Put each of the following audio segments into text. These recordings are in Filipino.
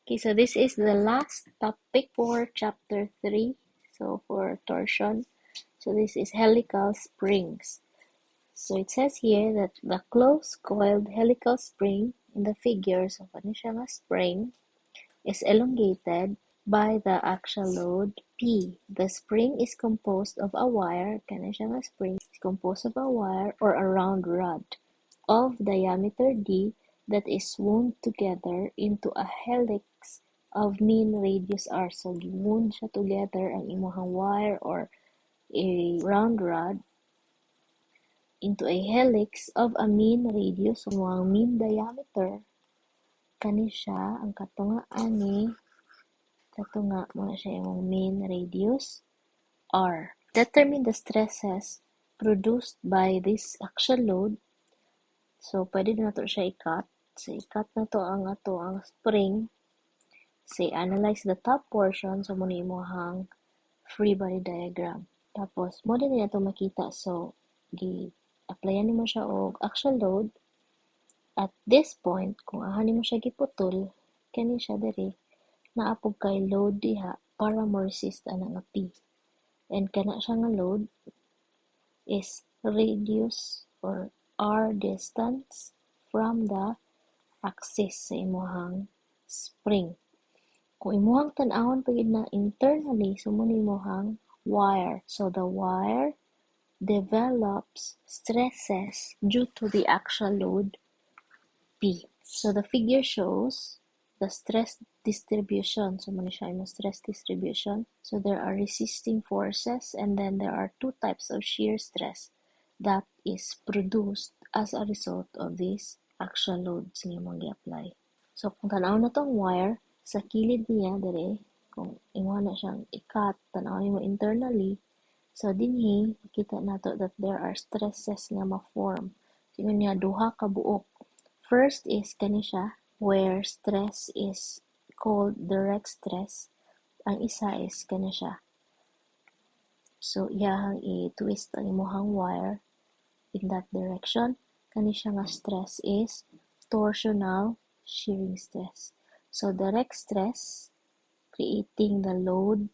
Okay, so this is the last topic for chapter 3. So for torsion, so this is helical springs. So it says here that the closed coiled helical spring in the figures of an spring is elongated by the axial load P. The spring is composed of a wire, kanang spring is composed of a wire or a round rod of diameter D that is wound together into a helix of mean radius R. So, wound siya together ang imuhang wire or a round rod into a helix of a mean radius. So, ang mean diameter, kani siya, ang katunga ani, katunga mo na siya yung mean radius R. Determine the stresses produced by this axial load. So, pwede na to siya i-cut. So, i-cut na to ang spring. Say, analyze the top portion. So, muna imuhang free body diagram. Tapos, mo din na to makita. So, applyan mo siya og axial load. At this point, kung ahanin mo siya giputol, kani siya diri, naapog kay load diha para mo resist anang P. And kana siya nga load is radius or R distance from the axis sa imuhang spring. Kung imuhang tan-awon pagid na internally, sumo ni imuhang wire. So the wire develops stresses due to the axial load P. So the figure shows the stress distribution. So muna siya yung stress distribution. So there are resisting forces and then there are two types of shear stress that is produced as a result of this axial loads nga mong i-apply. So kung tanaw na tong wire, sa kilid niya dere, kung imo na siyang i-cut, tanawin mo internally, so dinhi makita nato that there are stresses nga ma-form. So yun niya duha ka buok. First is kani siya where stress is called direct stress. Ang isa is kani siya. So iyahang i-twist ang imuhang wire in that direction. Kani siya nga stress is torsional shearing stress. So direct stress creating the load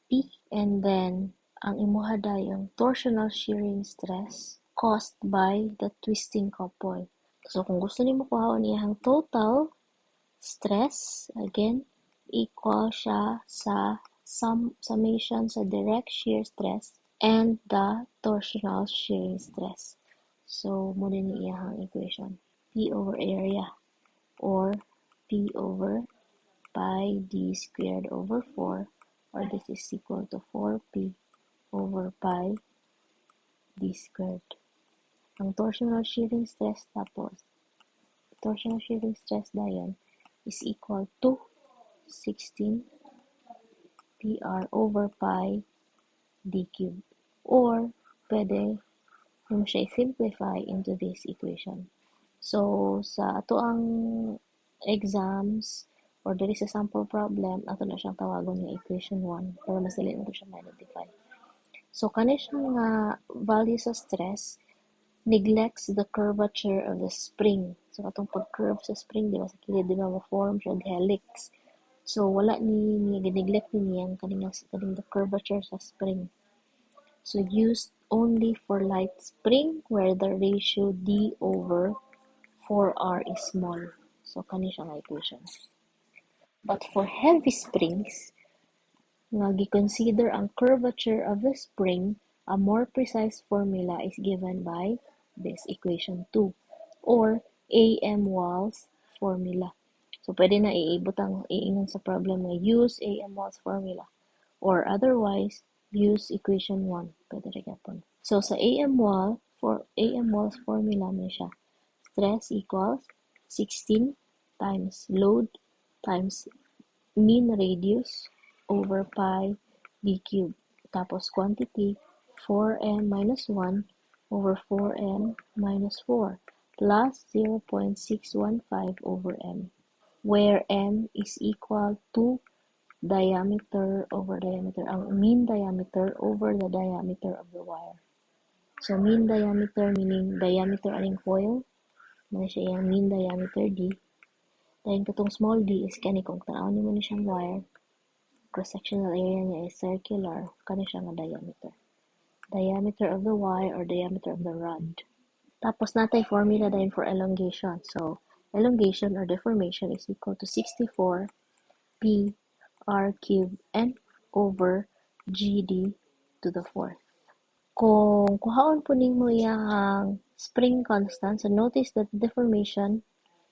P, and then ang imuha yung torsional shearing stress caused by the twisting couple. So kung gusto nimo kuhaon iyang total stress, again, equal siya sa summation sa direct shear stress and the torsional shearing stress. So muna ni iyang equation. P over area or P over pi d squared over 4, or this is equal to 4p over pi d squared. Ang torsional shearing stress tapos, torsional shearing stress dayon is equal to 16 pr over pi d cubed. Or, pwede mo siya i-simplify into this equation. So, sa ato ang exams, or there is a sample problem, ato na siyang tawagon ng equation 1 para mas dali na siya ma-identify. So, kani siyang value sa stress neglects the curvature of the spring. So, atong pag-curve sa spring, di ba, sa kilid, di ba, ma-form siya helix. So, wala ni neglect ni ang kaning the curvature sa spring. So, used only for light spring where the ratio D over 4R is small. So, kani siyang equation. But for heavy springs, nga gi-consider ang curvature of the spring, a more precise formula is given by this equation 2 or AM Wall's formula. So, pwede na iibutang iingon sa problem na use AM Wall's formula or otherwise use equation 1. Pwede rin yapon. So, sa AM Wall's formula mo siya. Stress equals 16 times load times mean radius over pi d cubed. Tapos quantity, 4m minus 1 over 4m minus 4 plus 0.615 over m, where m is equal to diameter over diameter, ang mean diameter over the diameter of the wire. So, mean diameter meaning diameter aning coil, may siya yung mean diameter D, Dahil katong small d is kani kung tanawin mo ni siyang wire, cross-sectional area niya is circular, kani siya nga diameter. Diameter of the wire or diameter of the rod. Tapos natay formula din for elongation. So, elongation or deformation is equal to 64 p r cubed n over gd to the fourth. Kung kuhaon po ninyo yung spring constant, so notice that deformation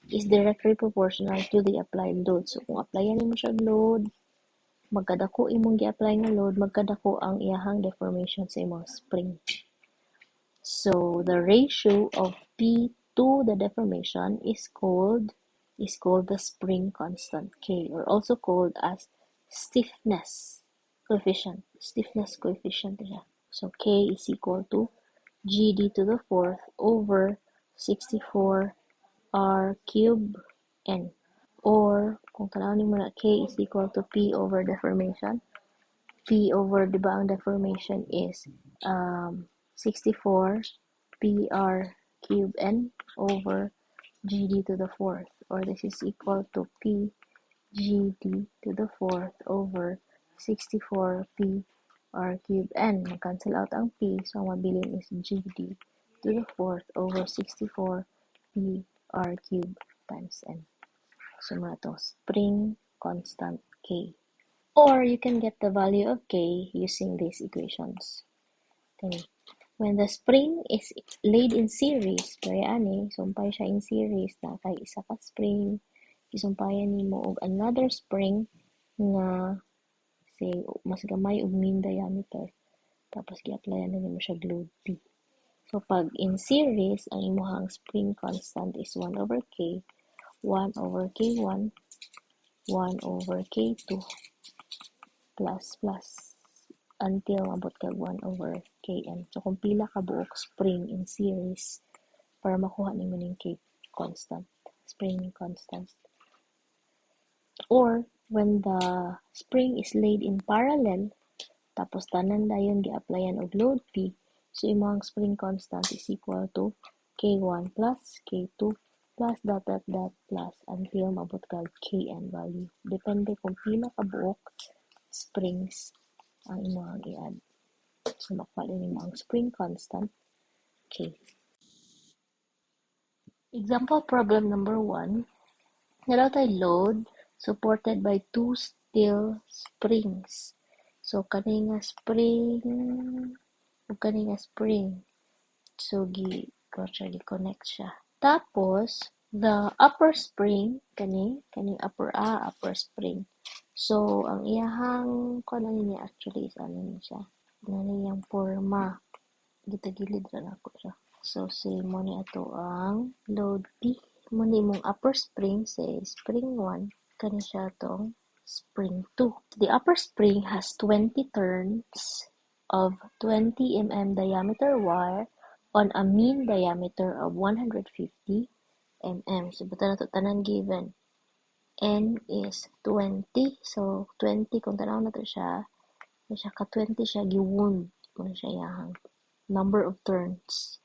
is directly proportional to the applied load. So, kung applyan mo siya load, magkadako imong gi-apply nga load, magkadako ang iyahang deformation sa imong spring. So, the ratio of P to the deformation is called the spring constant K, or also called as stiffness coefficient. Stiffness coefficient siya. So, K is equal to GD to the fourth over 64 R cubed N. Or, kung tanawin mo na K is equal to P over deformation. P over, di ba, ang deformation is 64 PR cubed N over GD to the fourth. Or this is equal to P GD to the fourth over 64 P R cubed N. Mag-cancel out ang P, so ang mabilin is GD to the fourth over 64 P R cubed times N. So, mga to, spring constant K. Or you can get the value of K using these equations. Okay. When the spring is laid in series, kaya ani, sumpay siya in series na kay isa ka spring, isumpayan nimo og another spring nga say mas gamay og mean diameter. Tapos gi-applyan na nimo siya load P. So pag in series, ang imong spring constant is 1 over K, 1 over K1, 1 over K2, plus until mabot kag 1 over Kn. So kung pila ka buok spring in series para makuha nimo ning K constant, spring constant. Or when the spring is laid in parallel, tapos tanan dayon gi-applyan og load P, so imong spring constant is equal to K1 plus K2 plus dot plus until mabot kag Kn value. Depende kung pila ka buok springs ang imong i-add. So, makuha din ang spring constant K. Example problem number 1. Nalaw tayo load supported by 2 steel springs. So, kani nga spring. So, gi-connect siya. Tapos, the upper spring, kaning upper spring. So, ang iyahang, kung ano niya actually is ano niya siya. Ano yung forma. Gitagilid na ako siya. So, say mo ni ato ang load P. Mo ni mong upper spring, say spring 1. Kani siya itong spring 2. The upper spring has 20 turns of 20 mm diameter wire on a mean diameter of 150 mm. So, buta na ito tanan given. N is 20. So, 20, kung tanaw na ito siya, ka 20 siya, gi-wound. Kung siya yung number of turns.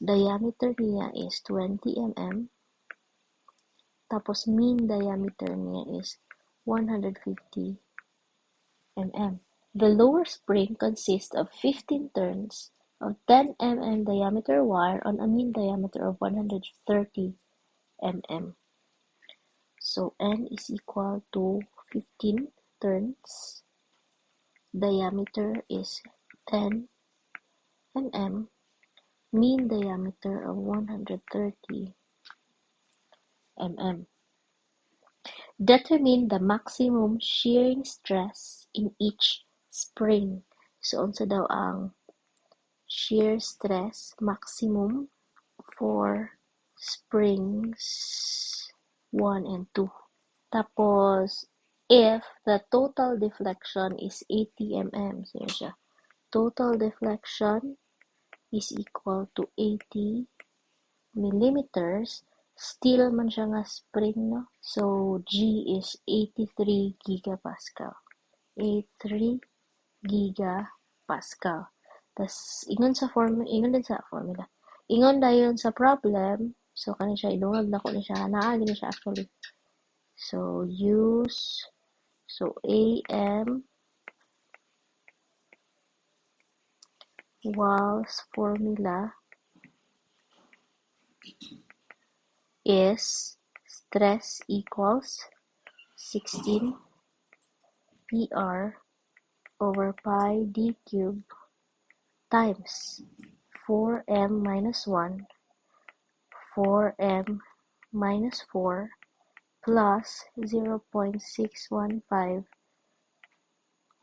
Diameter niya is 20 mm. Tapos, mean diameter niya is 150 mm. The lower spring consists of 15 turns of 10 mm diameter wire on a mean diameter of 130 mm. So, N is equal to 15 turns. Diameter is 10 mm. Mean diameter of 130 mm. Determine the maximum shearing stress in each spring. So, unsa daw ang shear stress maximum for springs 1 and 2. Tapos, if the total deflection is 80 mm, so yun siya. Total deflection is equal to 80 millimeters. Steel man siya nga spring, no? So, G is 83 gigapascal. 83 gigapascal. Tas ingon din sa formula. Ingon dayon sa problem, so kani siya idungag na ko ni siya, naagi ni siya actually. So use, so AM Wall's formula is stress equals 16 PR over pi d cubed times 4m minus 1, 4m minus 4 plus 0.615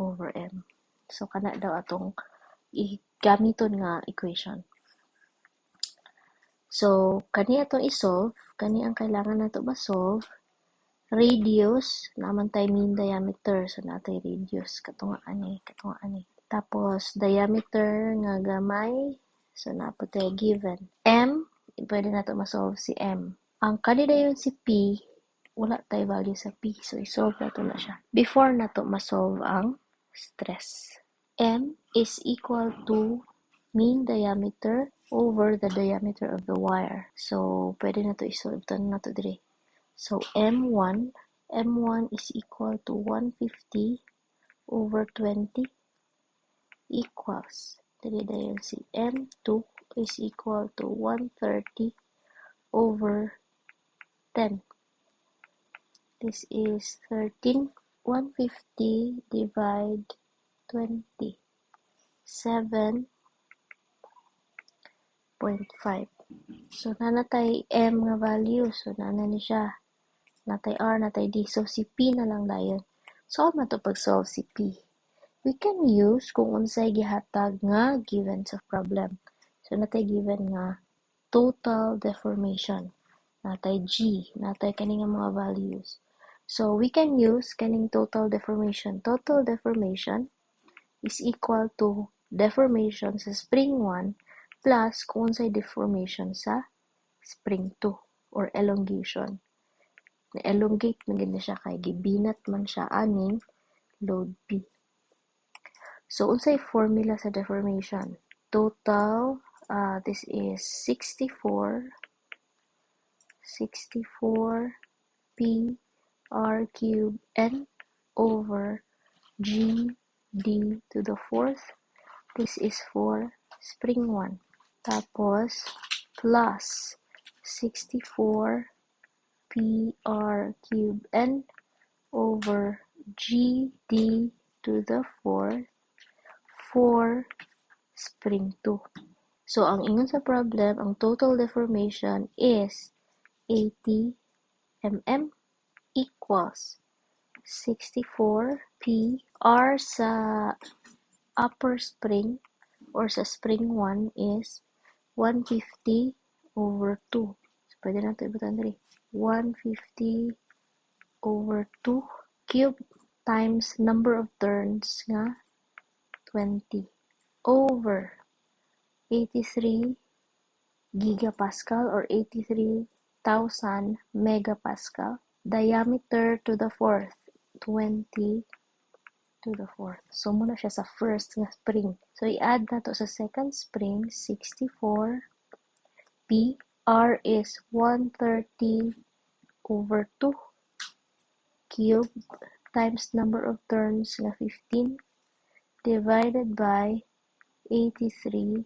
over m. So, kana daw atong gamiton nga equation. So, kani atong isolve, kani ang kailangan nato ma-solve. Radius, naman tayo mean diameter. So, natay radius. Katunga ani. Tapos, diameter nga gamay. So, napo tayo given. M, pwede nato ma-solve si M. Ang kanina yun si P, wala tayo value sa P. So, isolve nato na siya. Before nato ma-solve ang stress. M is equal to mean diameter over the diameter of the wire. So, pwede na to isolve. Ito na to dire. So, M1 is equal to 150 over 20 equals. Dire dayon si M2 is equal to 130 over 10. This is 13. 150 divide 20. 7.5. So, nanatay M nga value. So, ni siya. Natay R, natay D. So, si P na lang dayon. Solve na to pag-solve si P. We can use kung unsay gihatag nga given sa problem. So, natay given nga total deformation. Natay G. Natay kaning mga values. So, we can use kaning total deformation. Total deformation is equal to deformation sa spring 1 plus kung unsay deformation sa spring 2 or elongation. Na-elongate na gina siya kay gibinat man siya aning load P. So, unsay formula sa deformation? Total, this is 64 P R cubed N over G D to the fourth. This is for spring 1. Tapos, plus 64 P R cubed N over G D to the fourth for spring 2. So, ang ingon sa problem, ang total deformation is 80 mm equals 64 P R sa upper spring or sa spring 1 is 150 over 2. So, pwede na ito ibutan dali. 150 over 2 cube times number of turns nga 20 over 83 gigapascal or 83,000 megapascal. Diameter to the fourth, 20 to the fourth. So, muna siya sa first nga spring. So, i-add na to sa second spring, 64. P, R is 130 over 2 cube times number of turns nga 15 divided by 83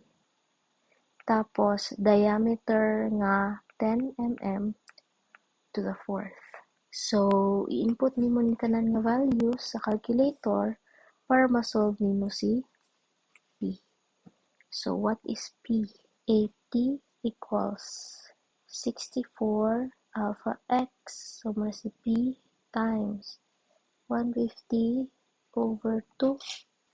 tapos diameter nga 10 mm to the fourth. So, i-input nimo ni tanan nga values sa calculator para ma-solve nimo si P. So, what is P? 80 equals 64 alpha x. So, muna si P times 150 over 2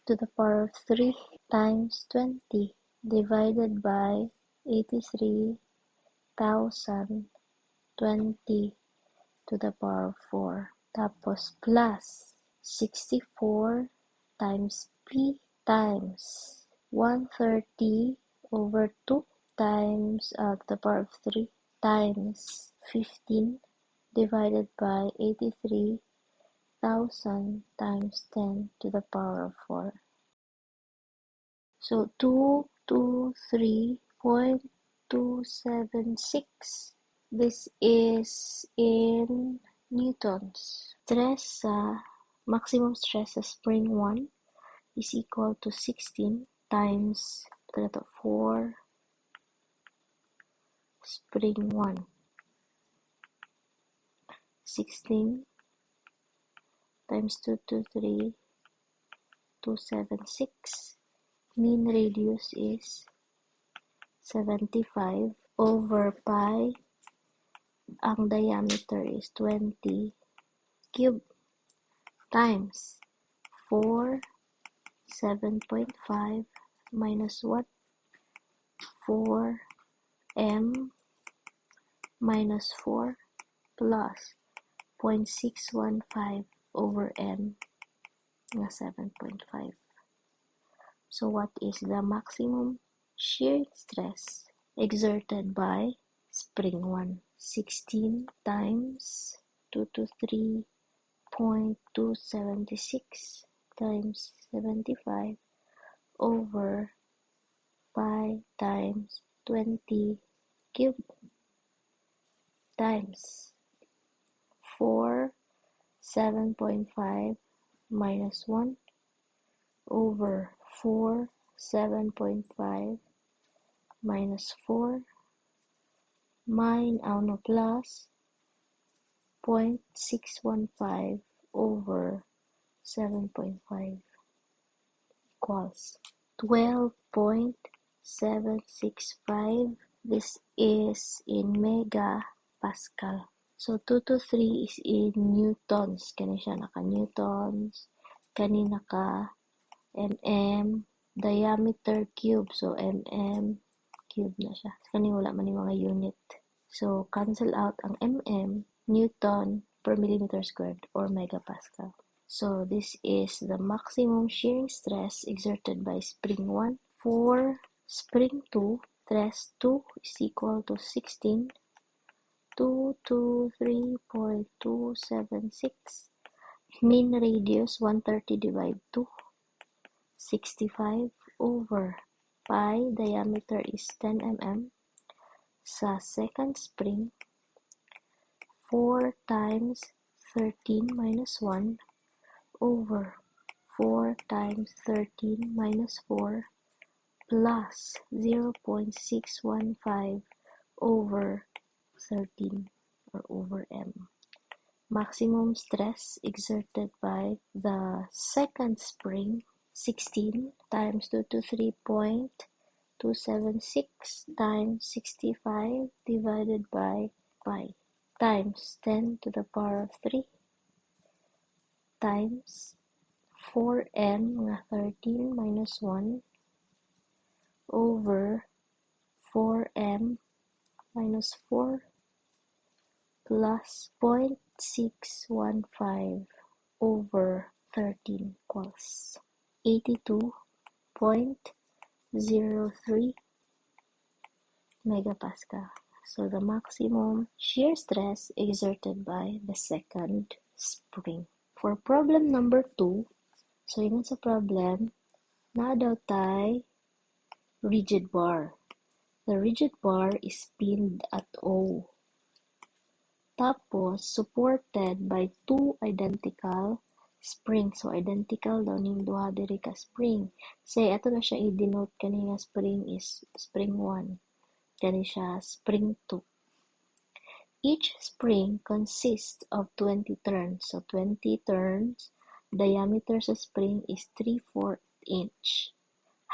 to the power of 3 times 20 divided by 83,020 to the power of 4. Tapos plus 64 times P times 130 over 2 times to the power of 3 times 15 divided by 83,000 times 10 to the power of 4. So 223.276. This is in Newtons. Maximum stress sa spring 1 is equal to 16 times 4 spring 1. 16 times 2 to 3, 276. Mean radius is 75 over pi. Ang diameter is 20 cube times 4, 7.5 minus what? 4m minus 4 plus 0.615 over m na 7.5. So what is the maximum shear stress exerted by spring 1? 16 times 2 to 3.276 times 75 over pi times 20 cube times 4, 7.5 minus 1 over 4, 7.5 minus 4 plus 0.615 over 7.5 equals 12.765. This is in megapascal. So 2 to 3 is in newtons. Kani siya naka-newtons. Kani naka-mm. Diameter cube. So mm cube na siya. Kani wala man yung mga unit. So cancel out ang mm, newton per millimeter squared or megapascal. So this is the maximum shearing stress exerted by spring 1. For spring 2, stress 2 is equal to 16. 223.276. Mean radius 130 divided 2. 65 over pi. Diameter is 10 mm. Sa second spring, 4 times 13 minus 1 over 4 times 13 minus 4 plus 0.615 over 13 or over m. Maximum stress exerted by the second spring, 16 times 2 to 3.276 times 65 divided by pi times 10 to the power of 3 times 4m nga 13 minus 1 over 4m minus 4 plus 0.615 over 13 equals 82.03 megapascal. So the maximum shear stress exerted by the second spring. For problem number 2, so yun sa problem, na daw tay rigid bar. The rigid bar is pinned at O. Tapos, supported by 2 identical springs. So, identical daw ning duha diri ka spring. Say, ato na siya i-denote kani nga spring is spring 1. Kani siya spring 2. Each spring consists of 20 turns. So, 20 turns. Diameter sa spring is 3/4 inch.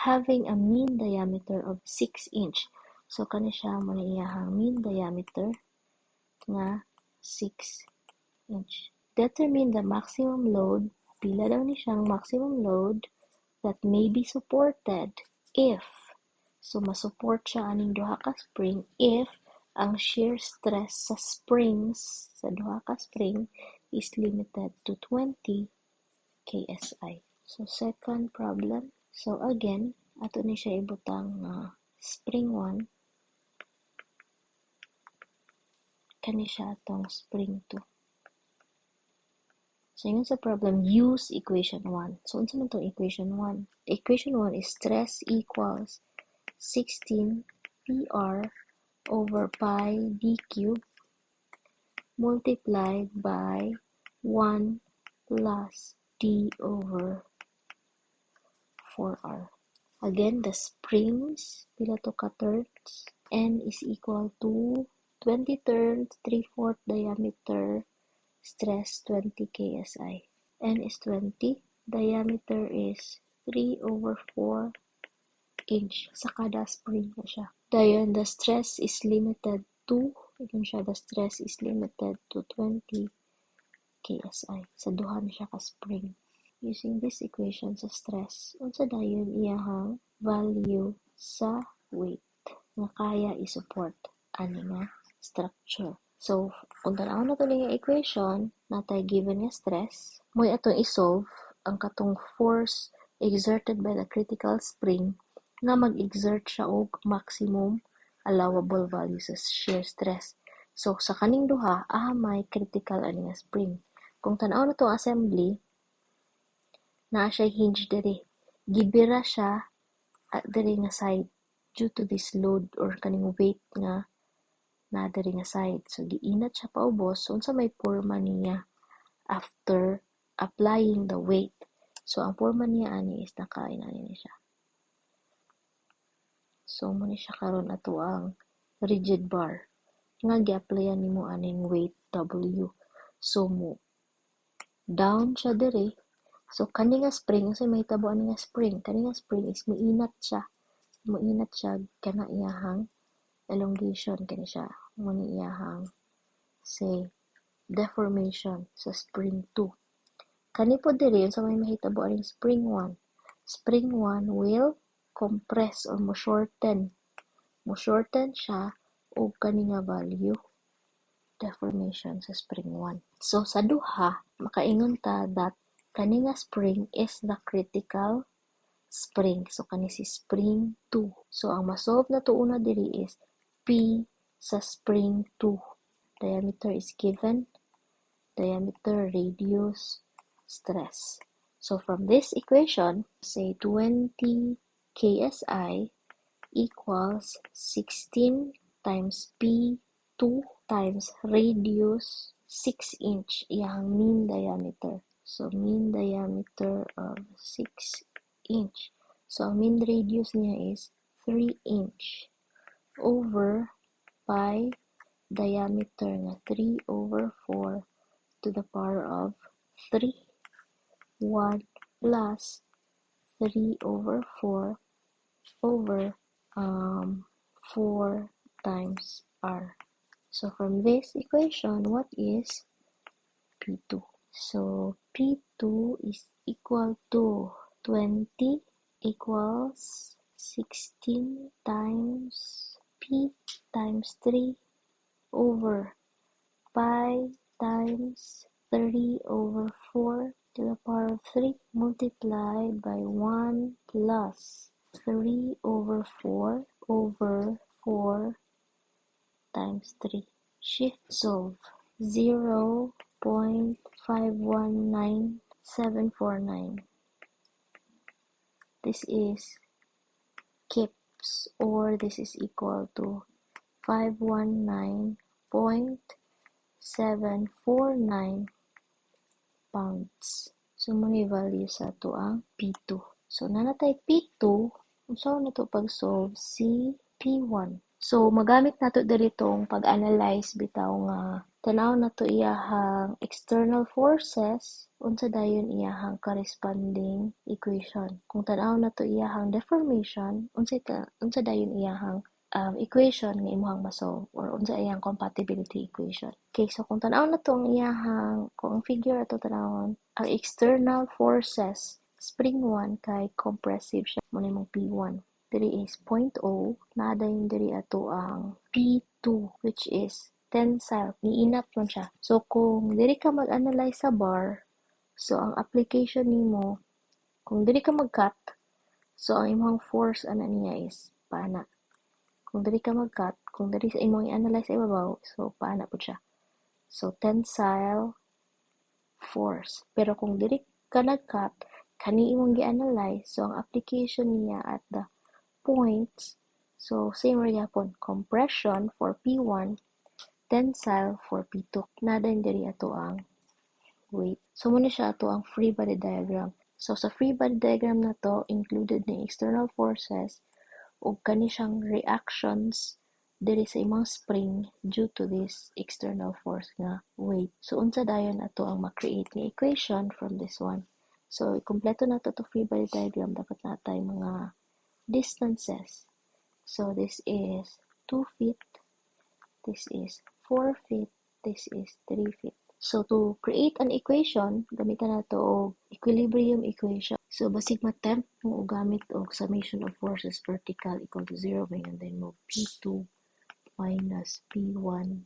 Having a mean diameter of 6 inch. So, kani siya mo na iyahang mean diameter nga 6 inch. Determine the maximum load. Pila daw ni siyang maximum load that may be supported if, so masupport siya aning duha ka spring if ang shear stress sa springs sa duha ka spring is limited to 20 KSI. So second problem. So again, ato ni siya ibutang spring 1. Kani siya atong spring 2. So, yun sa problem, use equation 1. So, unsa man itong equation 1? Equation 1 is stress equals 16 PR over pi d cube multiplied by 1 plus d over 4r. Again, the springs, pila to ka turns? N is equal to 20 turns, 3/4 diameter, stress 20 ksi. N is 20, diameter is 3/4 inch sa kada spring na siya. Dayon, the stress is limited to, the stress is limited to 20 ksi. Sa duha na siya ka spring. Using this equation sa stress, unsa dayon iyahang value sa weight nga kaya i-support ani nga structure. So, kung tanaw na to nga equation, natay given nga stress, mo'y atong isolve ang katong force exerted by the critical spring nga mag-exert siya og maximum allowable value sa shear stress. So, sa kaning duha, may critical ani nga spring. Kung tanaw na to assembly, naa siya hinge diri. Gibira siya at diri nga side due to this load or kaning weight nga na diri nga side. So, giinat siya paubos. So, unsa may porma niya after applying the weight. So, ang porma niya ani is nakain ani siya. So, muna siya karon ato ang rigid bar. Nga gi-applyan nimo aning weight W. So, down siya diri. So, kani nga spring, kasi may tabo ani nga spring. Kani nga spring is muinat siya. Muinat siya, kana iyahang elongation. Kani siya, muna iyahang, say, deformation sa spring 2. Kani po diri, sa may mahitabo aning spring 1. Spring 1 will compress or mo-shorten. Mo-shorten siya o kani nga value, deformation sa spring 1. So, sa duha, makaingon ta that kani nga spring is the critical spring. So, kani si spring 2. So, ang masolve na to una diri is P sa spring 2. Diameter is given. Diameter, radius, stress. So, from this equation, say 20 ksi equals 16 times P2 times radius 6 inch. Iyang mean diameter. So, mean diameter of 6 inch. So, ang mean radius niya is 3 inch over pi diameter na 3/4 to the power of 3. 1 plus 3/4 over 4 times r. So, from this equation, what is P2? So, P2 is equal to 20 equals 16 times P times 3 over pi times 3/4 to the power of 3 multiplied by 1 plus 3/4 over 4 times 3. Shift solve 0.519749. This is kips, or this is equal to 519.749 pounds. So, muna value sa ito ang P2. So, nanatay P2, so na ito pag-solve si P1. So, magamit na ito diritong pag-analyze bitaw nga tanaw na to iyahang external forces, unsa dayon iyahang corresponding equation. Kung tanaw na to iyahang deformation, unsa dayon iyahang equation nga imuhang masolve or unsa iyang compatibility equation. Okay, so kung tanaw na to ang iyahang, kung ang figure ato tanawon, ang external forces, spring 1 kay compressive siya, muna mong P1. Diri is 0.0, nadayon diri ato ang P2, which is tensile, niinat man siya. So, kung diri ka mag-analyze sa bar, so, ang application nimo, kung diri ka mag-cut, so, ang imong force, niya is, paana. Kung diri ka mag-cut, kung diri sa imong i-analyze sa ibabaw, so, paana po siya. So, tensile force. Pero kung diri ka nag-cut, kani imong gi-analyze, so, ang application niya at the points, so, same rin yapon, compression for P1, tensile for P2. Nadan diri ato ang weight. So, muna siya ato ang free body diagram. So, sa free body diagram na to, included ni external forces o kani siyang reactions diri sa imong spring due to this external force nga weight. So, unsa dayon ato ang ma-create ni equation from this one. So, kompleto na to free body diagram. Dapat natay mga distances. So, this is 2 feet. This is 4 feet. This is 3 feet. So, to create an equation, gamitan na to og equilibrium equation. So, basig ma-tempt mo gamit og summation of forces vertical equal to 0, and then mo P2 minus P1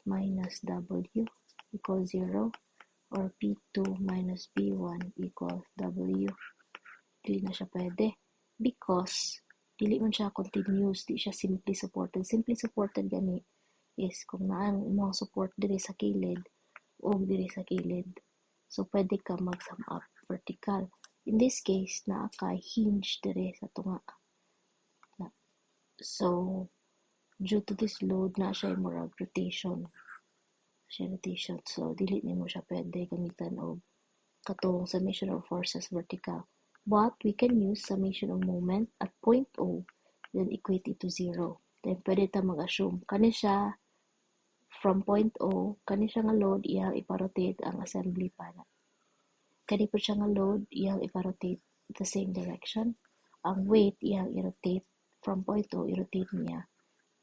minus W equals 0, or P2 minus P1 equals W. Dili na siya pwede because dili man siya continuous, di siya simply supported. Simply supported gani is kung naang imong support diri sa kilid o diri sa kilid. So, pwede ka mag-sum up vertical. In this case, naa kay hinge diri sa tunga. So, due to this load, na siya yung rotation. So, dili nimo siya pwede gamitan og katong summation of forces vertical. But we can use summation of moment at point O, then equate it to 0. Then, pwede ta mag-assume. Kani siya, from point O, kani siya nga load, iyang iparotate ang assembly pana. Kani po siya nga load, iyang iparotate the same direction. Ang weight, iyang i-rotate from point O, i-rotate niya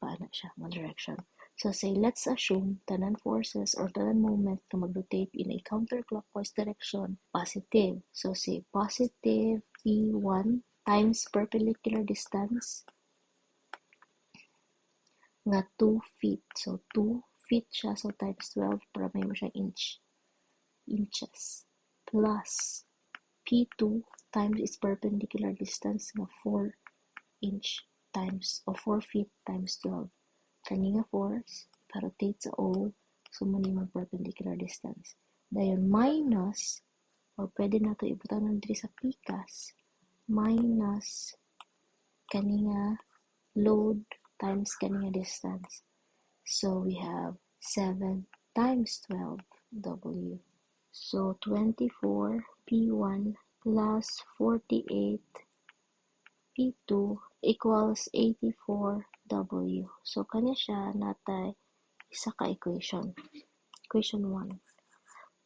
paana siya nga direction. So, say, let's assume tanan forces or tanan moment na mag-rotate in a counterclockwise direction, positive. So, say, positive P1 times perpendicular distance nga 2 feet. So, 2 feet siya. So, times 12 para may mo siyang inches. Plus P2 times its perpendicular distance nga 4 inch times, o 4 feet times 12. Kani nga force, parotate sa O, so muna yung perpendicular distance. Dayon minus, or pwede na ito ibutan ng diri sa pikas, minus kani nga load times kani nga distance. So we have 7 times 12 W. So 24 P1 plus 48 P2 equals 84 W. So, kanya siya natay isa ka equation. Equation 1.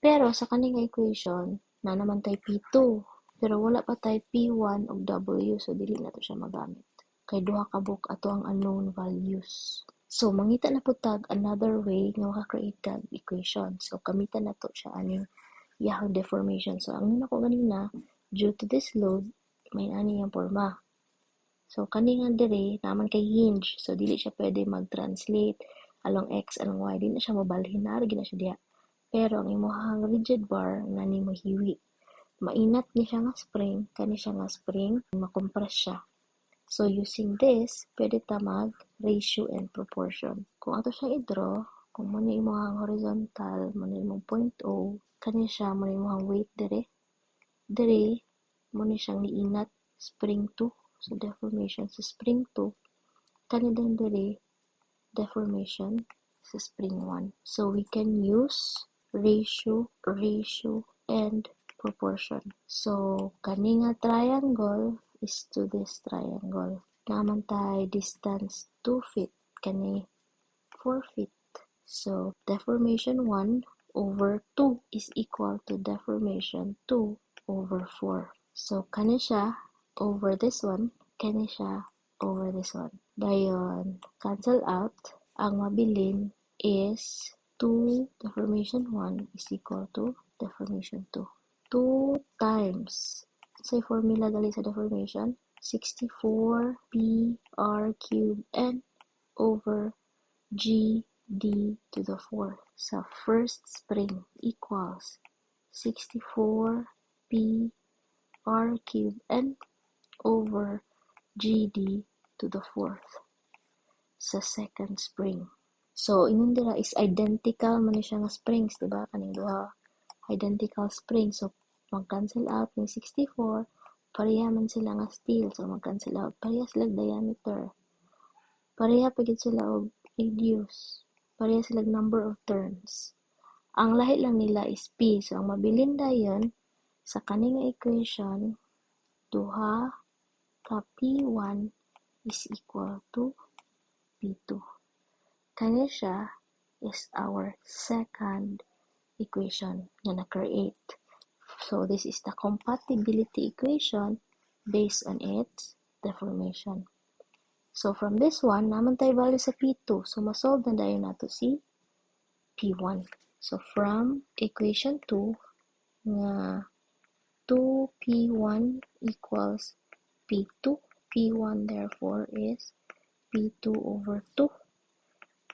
Pero, sa kaning equation, na naman tayo P2. Pero, wala pa tayo P1 o W. So, dili na to siya magamit. Kay duha ka book ato ang unknown values. So, mangita na po tag another way nga maka-create tag equation. So, kamitan na to siya aning iyahang deformation. So, ang nuna ko ganina, due to this load, may ani yung forma. So, kaningan dire, naman kay hinge. So, dili siya pwede mag-translate along X, along Y. Dili na siya mabalhin na, na siya diya. Pero, ang imuhang rigid bar, nani mo hiwi. Mainat ni siya nga spring, kani siya nga spring, makompress siya. So, using this, pwede ta mag-ratio and proportion. Kung ato siyang i-draw, kung muna imuhang horizontal, muna imong point O, kani siya, muna imuhang weight dire. Dire, muna siyang niinat, spring 2. So, deformation sa spring 2, kanidang diri, deformation sa spring 1. So, we can use ratio, and proportion. So, kani nga triangle is to this triangle. Naman tayo distance 2 feet, kani 4 feet. So, deformation 1 over 2 is equal to deformation 2 over 4. So, kani siya over this one, kani siya over this one. Dayon, cancel out. Ang mabilin is 2 deformation 1 is equal to deformation 2. 2 times, say formula dali sa deformation, 64 p r cubed n over g d to the 4th. Sa first spring equals 64 p r cubed n over GD to the 4th sa second spring. So, ingon dira is identical man siya nga springs, diba? Kaning duha identical springs. So, mag-cancel out ng 64, pareha man sila nga steel. So, mag-cancel out. Pareha sila diameter. Pareha pagid sila og radius. Pareha silang number of turns. Ang lahi lang nila is P. So, ang mabilin dayon sa kaning equation, duha ka P1 is equal to P2. Kani siya is our second equation na na-create. So, this is the compatibility equation based on its deformation. So, from this one, naman tayo value sa P2. So, masolve na dayon nato si P1. So, from equation 2, nga 2P1 equals P2. P1 therefore is P2 over 2.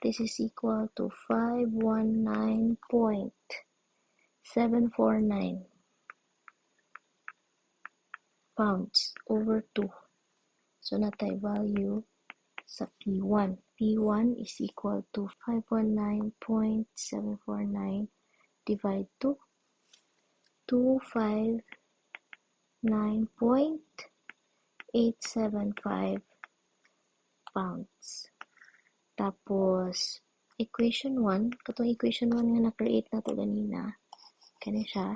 This is equal to 519.749 pounds over 2. So, natay value sa P1. P1 is equal to 519.749 divide to 259.875 pounds. Tapos, equation 1, katong equation 1 nga na-create na to ganina, kani siya,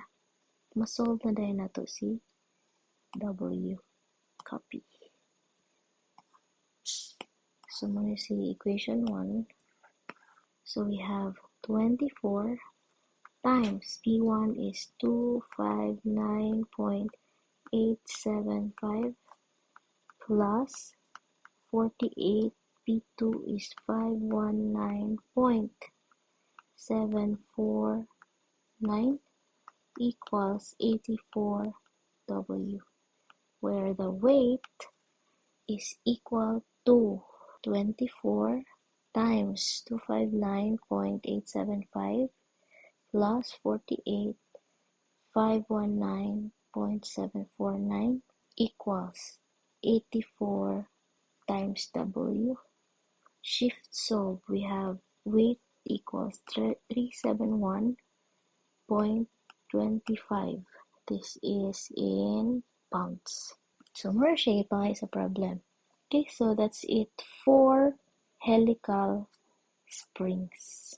masolve na dahil na to si W. Copy. So, muna si equation 1. So, we have 24 times P1 is 259.875 plus 48. P2 is 519.749 equals 84 W, where the weight is equal to 24 times 259.875 plus 48, 519.749 equals 84 times W. Shift solve, we have weight equals 371.25. This is in pounds. So, more siya ipangay sa problem. Okay, so that's it for helical springs.